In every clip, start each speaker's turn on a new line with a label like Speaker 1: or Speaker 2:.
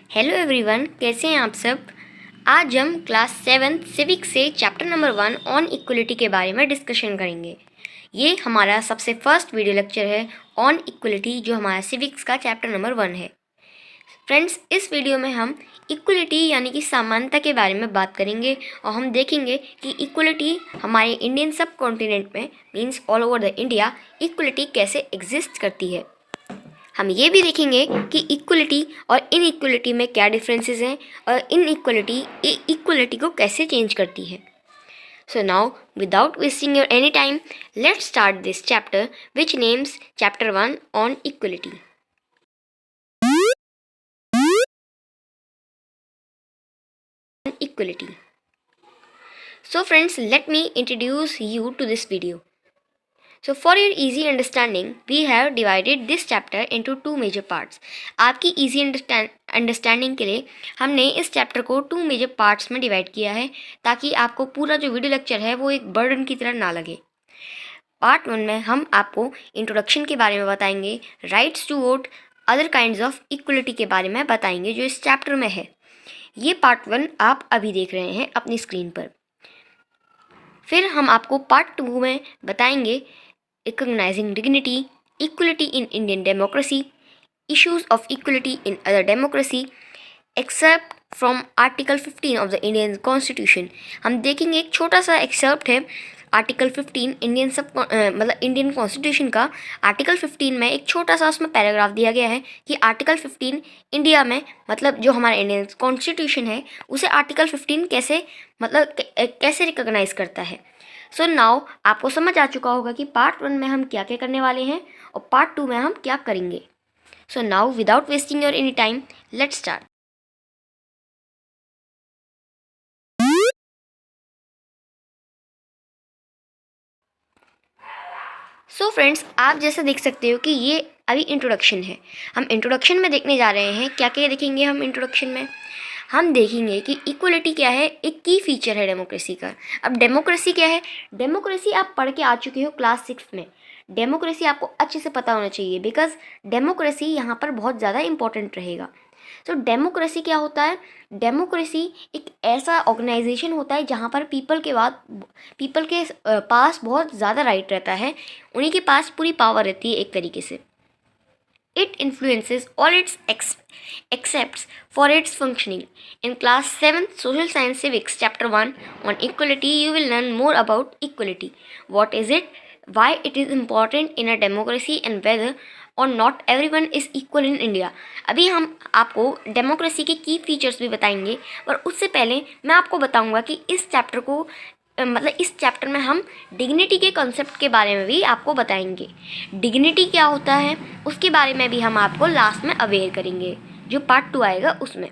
Speaker 1: Hello everyone, कैसे हैं आप सब। आज हम क्लास 7 सिविक्स से चैप्टर नंबर 1 ऑन इक्वलिटी के बारे में डिस्कशन करेंगे। ये हमारा सबसे फर्स्ट वीडियो लेक्चर है ऑन इक्वलिटी, जो हमारा सिविक्स का चैप्टर नंबर 1 है। फ्रेंड्स, इस वीडियो में हम इक्वलिटी यानी कि समानता के बारे में बात करेंगे और हम देखेंगे कि इक्वलिटी हमारे इंडियन सब कॉन्टिनेंट में means all over the India equality कैसे एग्जिस्ट करती है। हम ये भी देखेंगे कि इक्वलिटी और इनइक्वलिटी में क्या डिफरेंसेस हैं और इनइक्वलिटी इक्वलिटी को कैसे चेंज करती है। So now without wasting your any time, let's start this chapter which names chapter 1 on equality. Equality. So friends, let me introduce you to this video. So for your easy understanding, we have divided this chapter into two major parts. आपकी easy understanding के लिए हमने इस chapter को 2 major parts में divide किया है, ताकि आपको पूरा जो वीडियो लेक्चर है वो एक बर्डन की तरह ना लगे। पार्ट 1 में हम आपको इंट्रोडक्शन के बारे में बताएंगे, rights to vote, other kinds of equality के बारे में बताएंगे जो इस चैप्टर में है। ये पार्ट 1 आप अभी देख रहे हैं अपनी स्क्रीन पर। फिर हम आपको पार्ट 2 में बताएंगे recognizing dignity, equality in Indian democracy, issues of equality in other democracy, excerpt from Article 15 of the Indian Constitution। हम देखेंगे एक छोटा सा एक्सर्प्ट है आर्टिकल 15 इंडियन कॉन्स्टिट्यूशन का। आर्टिकल 15 में एक छोटा सा उसमें पैराग्राफ दिया गया है कि आर्टिकल 15 इंडिया में मतलब जो हमारा इंडियन कॉन्स्टिट्यूशन है उसे आर्टिकल 15 कैसे रिकॉग्नाइज करता है। सो नाउ आपको समझ आ चुका होगा कि पार्ट 1 में हम क्या क्या करने वाले हैं और पार्ट 2 में हम क्या करेंगे। So now without wasting your any time, let's start. So friends, आप जैसा देख सकते हो कि ये अभी इंट्रोडक्शन है। हम इंट्रोडक्शन में देखने जा रहे हैं, क्या क्या देखेंगे हम इंट्रोडक्शन में। हम देखेंगे कि इक्वलिटी क्या है, एक की फीचर है डेमोक्रेसी का। अब डेमोक्रेसी क्या है, डेमोक्रेसी आप पढ़ के आ चुके हो क्लास 6 में। डेमोक्रेसी आपको अच्छे से पता होना चाहिए, बिकॉज डेमोक्रेसी यहाँ पर बहुत ज़्यादा इंपॉर्टेंट रहेगा। तो डेमोक्रेसी क्या होता है, डेमोक्रेसी एक ऐसा ऑर्गेनाइजेशन होता है जहाँ पर पीपल के पास बहुत ज़्यादा राइट रहता है, उन्हीं के पास पूरी पावर रहती है एक तरीके से। It influences all its excepts for its functioning. In class 7 Social Science Civics Chapter 1 on Equality, you will learn more about equality. What is it? Why it is important in a democracy and whether or not everyone is equal in India. अभी हम आपको democracy के की features भी बताएंगे, पर उससे पहले मैं आपको बताऊंगा कि इस चैप्टर को इस चैप्टर में हम डिग्निटी के कॉन्सेप्ट के बारे में भी आपको बताएंगे। डिग्निटी क्या होता है उसके बारे में भी हम आपको लास्ट में अवेयर करेंगे, जो पार्ट 2 आएगा उसमें।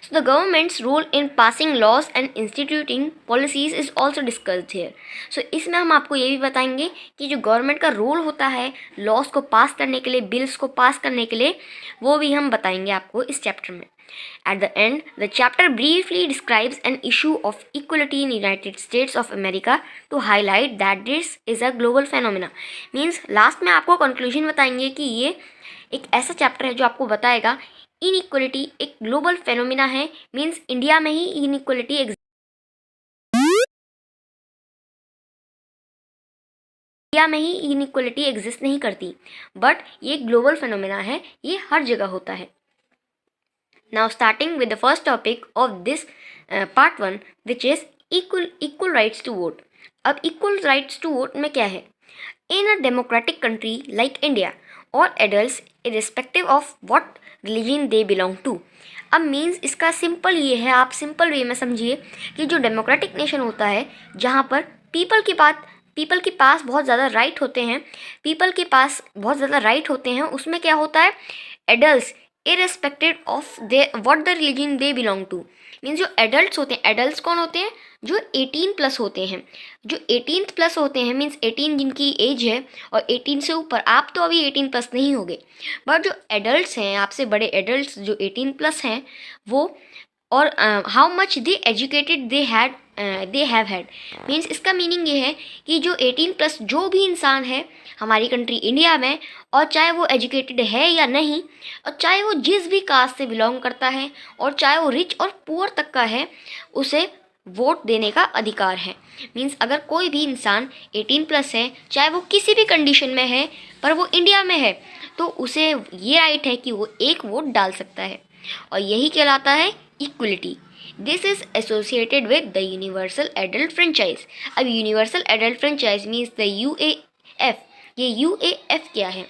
Speaker 1: So the government's role in passing laws and instituting policies is also discussed here. So इसमें हम आपको ये भी बताएंगे कि जो गवर्नमेंट का रोल होता है लॉज को पास करने के लिए, बिल्स को पास करने के लिए, वो भी हम बताएंगे आपको इस चैप्टर में। At the end, the chapter briefly describes an issue of equality in United States of America to highlight that this is a global phenomena. Means last में आपको conclusion बताएंगे कि ये एक ऐसा चैप्टर है जो आपको बताएगा इनइक्वलिटी एक ग्लोबल फेनोमिना है। मीन्स इंडिया में ही इनइक्वलिटी एग्जिस्ट नहीं करती, बट ये ग्लोबल फेनोमिना है, ये हर जगह होता है। Now starting with the first topic of this part 1, which is equal rights to vote. अब equal rights to vote में क्या है? In a democratic country like India, all adults irrespective of what religion they belong to. अब means इसका simple ये है, आप simple way में समझिए कि जो डेमोक्रेटिक नेशन होता है जहाँ पर पीपल के पास बहुत ज़्यादा राइट होते हैं, उसमें क्या होता है, adults irrespective of what the religion they belong to. Means जो एडल्ट्स होते हैं, एडल्ट्स कौन होते हैं, जो 18 प्लस होते हैं, जो 18 प्लस होते हैं, मीन्स 18 जिनकी एज है और 18 से ऊपर। आप तो अभी 18 प्लस नहीं होगे, बट जो एडल्ट्स हैं, आपसे बड़े एडल्ट्स जो 18 प्लस हैं, वो और how much they educated they had they have had. Means इसका मीनिंग ये है कि जो 18+ जो भी इंसान है हमारी कंट्री इंडिया में, और चाहे वो एजुकेटेड है या नहीं, और चाहे वो जिस भी कास्ट से बिलोंग करता है, और चाहे वो रिच और पुअर तक का है, उसे वोट देने का अधिकार है। मीन्स अगर कोई भी इंसान 18+ है, चाहे वो किसी भी कंडीशन में है, पर वो इंडिया में है, तो उसे ये राइट है कि वो एक वोट डाल सकता है, और यही कहलाता है equality. This is associated with the universal adult franchise. अब universal adult franchise means the UAF। ये UAF क्या है?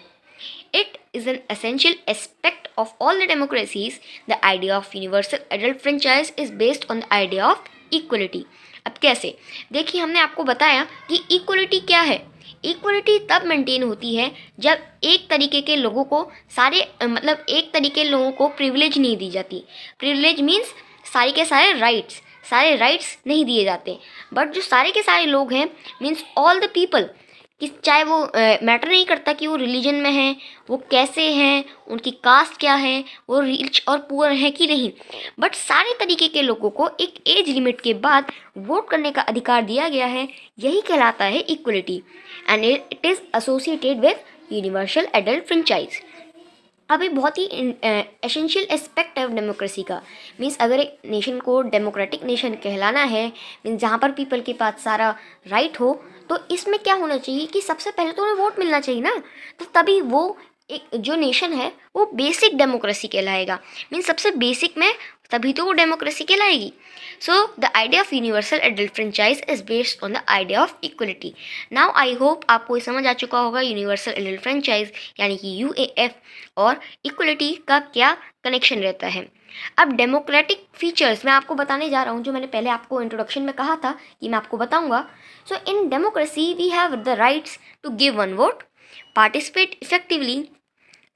Speaker 1: It is an essential aspect of all the democracies. The idea of universal adult franchise is based on the idea of equality. अब कैसे? देखिए, हमने आपको बताया कि इक्वलिटी क्या है। इक्वलिटी तब मेंटेन होती है जब एक तरीके के लोगों को मतलब एक तरीके लोगों को प्रिविलेज नहीं दी जाती। प्रिविलेज मीन्स सारे के सारे राइट्स नहीं दिए जाते, बट जो सारे के सारे लोग हैं मीन्स ऑल द पीपल, कि चाहे वो मैटर नहीं करता कि वो रिलीजन में हैं, वो कैसे हैं, उनकी कास्ट क्या है, वो रिच और पुअर है कि नहीं, बट सारे तरीके के लोगों को एक एज लिमिट के बाद वोट करने का अधिकार दिया गया है। यही कहलाता है equality, and it is associated with universal adult franchise. अब ये बहुत ही एसेंशियल एस्पेक्ट है डेमोक्रेसी का। मीन्स अगर एक नेशन को डेमोक्रेटिक नेशन कहलाना है, मीन्स जहाँ पर पीपल के पास सारा राइट हो, तो इसमें क्या होना चाहिए कि सबसे पहले तो उन्हें वोट मिलना चाहिए ना, तो तभी वो एक जो नेशन है वो बेसिक डेमोक्रेसी कहलाएगा। मीन्स सबसे बेसिक में तभी तो वो डेमोक्रेसी कहलाएगी। So the idea of universal adult franchise is based on the idea of equality. Now I hope आपको समझ आ चुका होगा यूनिवर्सल एडल्ट फ्रेंचाइज यानी कि UAF और इक्वलिटी का क्या कनेक्शन रहता है। अब डेमोक्रेटिक फीचर्स मैं आपको बताने जा रहा हूँ, जो मैंने पहले आपको इंट्रोडक्शन में कहा था कि मैं आपको बताऊँगा। So in democracy we have the rights to give one vote, participate effectively,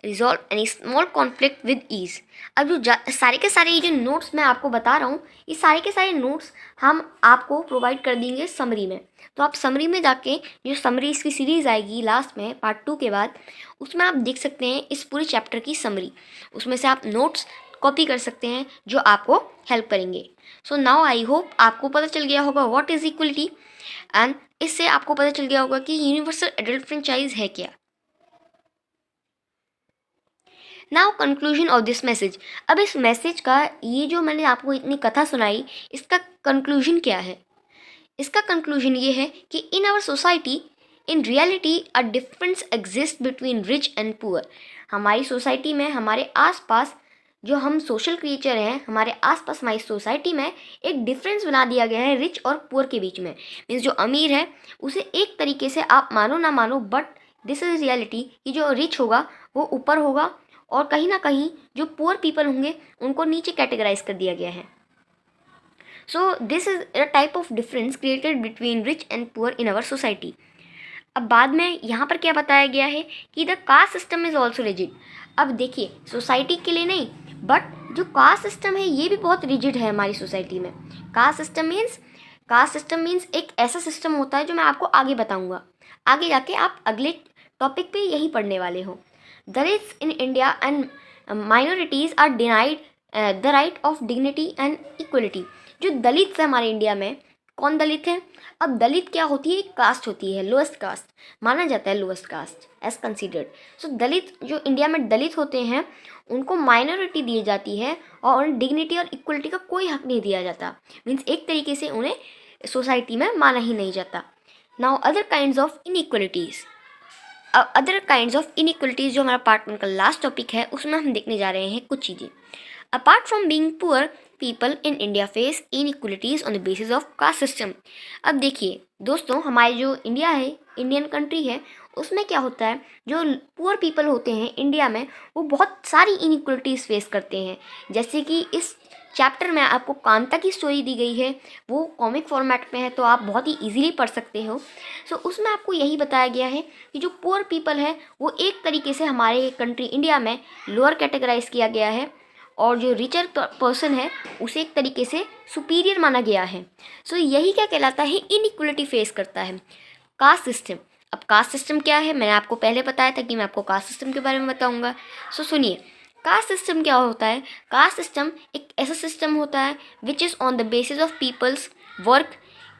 Speaker 1: resolve any small conflict with ease. अब जो सारे के सारे ये जो नोट्स मैं आपको बता रहा हूँ, ये सारे के सारे नोट्स हम आपको प्रोवाइड कर देंगे समरी में। तो आप समरी में जाके, जो समरी इसकी सीरीज़ आएगी लास्ट में पार्ट 2 के बाद, उसमें आप देख सकते हैं इस पूरे चैप्टर की समरी। उसमें से आप नोट्स कॉपी कर सकते हैं जो आपको हेल्प करेंगे। सो नाउ आई होप आपको पता चल गया होगा व्हाट इज़ इक्वलिटी, एंड इससे आपको पता चल गया होगा कि यूनिवर्सल एडल्ट फ्रेंचाइज है क्या। Now conclusion of this message. अब इस मैसेज का, ये जो मैंने आपको इतनी कथा सुनाई, इसका कंक्लूजन क्या है? इसका कंक्लूजन ये है कि in our society in reality a difference exist between rich and poor. हमारी सोसाइटी में, हमारे आसपास जो हम सोशल क्रिएचर हैं, हमारे आसपास हमारी सोसाइटी में एक डिफरेंस बना दिया गया है रिच और पुअर के बीच में। मीन्स जो अमीर है उसे एक तरीके से, आप मानो ना मानो, बट दिस इज रियलिटी, कि जो रिच होगा वो ऊपर होगा, और कहीं ना कहीं जो पुअर पीपल होंगे उनको नीचे कैटेगराइज कर दिया गया है। So this is a type of difference created between rich and poor in our society. अब बाद में यहाँ पर क्या बताया गया है कि the caste system is also rigid. अब देखिए, सोसाइटी के लिए नहीं, बट जो कास्ट सिस्टम है ये भी बहुत रिजिड है हमारी सोसाइटी में। कास्ट सिस्टम मीन्स एक ऐसा सिस्टम होता है जो मैं आपको आगे बताऊँगा। आगे जाके आप अगले टॉपिक पे यही पढ़ने वाले हो। Dalits in India and minorities are denied the right of dignity and equality. जो दलित है हमारे इंडिया में, कौन दलित है? अब दलित क्या होती है? एक कास्ट होती है, लोएस्ट कास्ट माना जाता है, लोएस्ट कास्ट एज कंसीडर्ड। सो दलित, जो इंडिया में दलित होते हैं, उनको माइनॉरिटी दी जाती है और उन्हें डिग्निटी और इक्वलिटी का कोई हक नहीं दिया जाता। मीन्स एक तरीके से उन्हें सोसाइटी में माना ही नहीं जाता। Now other kinds of inequalities. जो हमारा पार्ट 1 का लास्ट टॉपिक है, उसमें हम देखने जा रहे हैं कुछ चीज़ें। Apart from being poor, people in India face inequalities on the basis of caste system. अब देखिए दोस्तों, हमारे जो इंडिया है, इंडियन कंट्री है, उसमें क्या होता है, जो पुअर पीपल होते हैं इंडिया में, वो बहुत सारी इनइक्वलिटीज़ फेस करते हैं। जैसे कि इस चैप्टर में आपको कांता की स्टोरी दी गई है, वो कॉमिक फॉर्मेट में है, तो आप बहुत ही इजीली पढ़ सकते हो। सो उसमें आपको यही बताया गया है कि जो पुअर पीपल है वो एक तरीके से हमारे कंट्री इंडिया में लोअर कैटेगराइज किया गया है, और जो रिचर पर्सन है उसे एक तरीके से सुपीरियर माना गया है। सो यही क्या कहलाता है? इनइक्वलिटी फेस करता है कास्ट सिस्टम। अब कास्ट सिस्टम क्या है? मैंने आपको पहले बताया था कि मैं आपको कास्ट सिस्टम के बारे में बताऊंगा। सो सुनिए, कास्ट सिस्टम क्या होता है? कास्ट सिस्टम एक ऐसा सिस्टम होता है which is on the basis of people's work,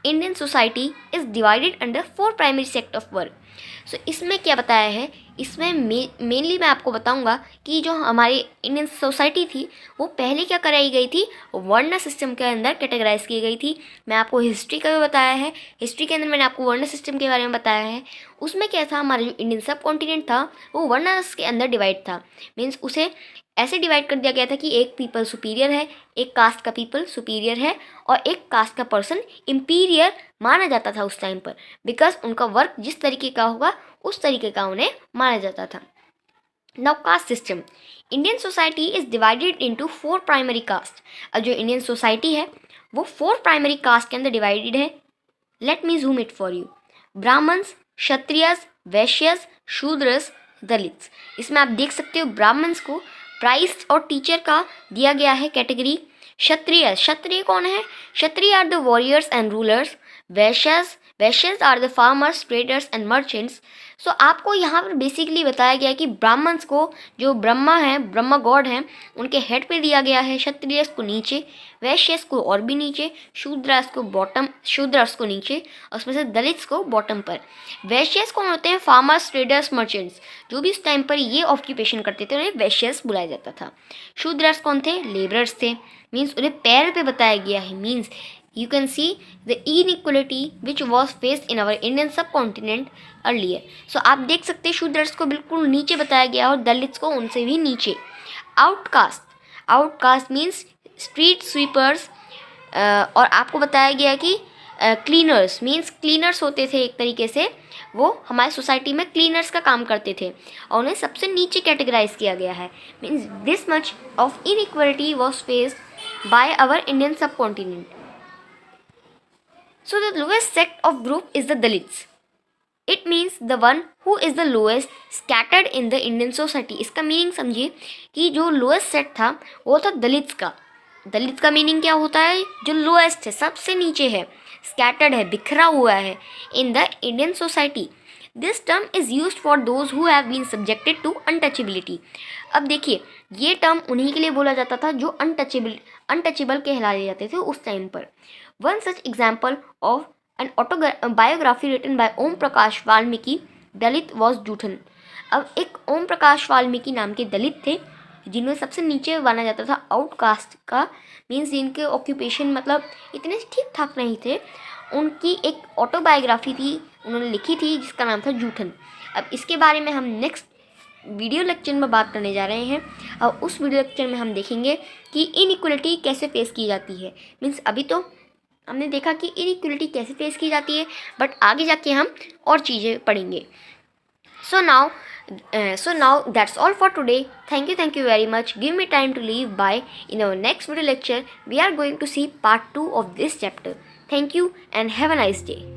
Speaker 1: Indian society is divided under 4 primary sect of work. So इसमें क्या बताया है, इसमें मेनली मैं आपको बताऊंगा कि जो हमारी इंडियन सोसाइटी थी वो पहले क्या कराई गई थी, वर्ण सिस्टम के अंदर कैटेगराइज की गई थी। मैं आपको हिस्ट्री का भी बताया है, हिस्ट्री के अंदर मैंने आपको वर्ण सिस्टम के बारे में बताया है। उसमें क्या था, हमारा जो इंडियन सब कॉन्टिनेंट था वो वर्ण के अंदर डिवाइड था। मीन्स उसे ऐसे डिवाइड कर दिया गया था कि एक पीपल सुपीरियर है, एक कास्ट का पीपल सुपीरियर है और एक कास्ट का पर्सन इंपीरियर माना जाता था उस टाइम पर, बिकॉज उनका वर्क जिस तरीके का होगा उस तरीके का उन्हें माना जाता था। Now caste system, Indian society is divided into 4 primary caste. अब जो इंडियन सोसाइटी है वो 4 प्राइमरी कास्ट के अंदर डिवाइडेड है। Let me zoom it for you. Brahmins, Kshatriyas, Vaishyas, Shudras, Dalits. इसमें आप देख सकते हो ब्राह्मण्स को प्राइस्ट और टीचर का दिया गया है कैटेगरी। क्षत्रिय, क्षत्रिय कौन है, Kshatriya are the warriors and rulers. Vaishyas are the farmers, traders and merchants. So आपको यहाँ पर बेसिकली बताया गया कि ब्राह्मण्स को जो ब्रह्मा है, ब्रह्मा गॉड हैं, उनके हेड पे दिया गया है, क्षत्रियस को नीचे, वैश्यस को और भी नीचे, शूद्रस को बॉटम, शूद्रस को नीचे, और उसमें से दलित्स को बॉटम पर। वैश्यस कौन होते हैं, फार्मर्स, ट्रेडर्स, मर्चेंट्स। जो भी उस टाइम पर ये ऑक्यूपेशन करते थे उन्हें वैश्यस बुलाया जाता था। शूद्रस कौन थे, लेबरर्स थे। मीन्स उन्हें पैर पे बताया गया है। Means you can see the inequality which was faced in our Indian subcontinent earlier. So आप देख सकते हैं शूद्रस को बिल्कुल नीचे बताया गया और दलित्स को उनसे भी नीचे। Outcast, outcast means street sweepers. और आपको बताया गया कि क्लीनर्स मीन्स क्लीनर्स होते थे एक तरीके से, वो हमारी सोसाइटी में क्लीनर्स का काम करते थे और उन्हें सबसे नीचे कैटेगराइज किया गया है। Means this much of inequality was faced by our Indian subcontinent. So the lowest sect of group is the Dalits. It means the one who is the lowest scattered in the Indian society. इसका meaning समझिए कि जो lowest set था वो था Dalits का। दलित का meaning क्या होता है, जो लोएस्ट है, सबसे नीचे है, स्कैटर्ड है, बिखरा हुआ है in the Indian society. This term is used for those who have been subjected to untouchability. अब देखिए ये टर्म उन्हीं के लिए बोला जाता था जो अनटचेबल कहलाए जाते थे उस टाइम पर। One such example of an autobiography written by Om Prakash Valmiki, Dalit was जूठन। अब एक ओम प्रकाश वाल्मीकि नाम के दलित थे जिन्हें सबसे नीचे माना जाता था आउटकास्ट का। मीन्स जिनके ऑक्यूपेशन मतलब इतने ठीक ठाक नहीं थे, उनकी एक ऑटोबायोग्राफी थी, उन्होंने लिखी थी जिसका नाम था जूठन। अब इसके बारे में हम नेक्स्ट वीडियो लेक्चर में बात करने जा रहे हैं और उस वीडियो लेक्चर में हम देखेंगे कि इनइक्वलिटी कैसे फेस की जाती है। मीन्स अभी तो हमने देखा कि इनइक्वलिटी कैसे फेस की जाती है, बट आगे जाके हम और चीज़ें पढ़ेंगे। So now that's all for today. Thank you very much. Give me time to leave bye. In our next video lecture we are going to see part 2 of this chapter. Thank you and have a nice day.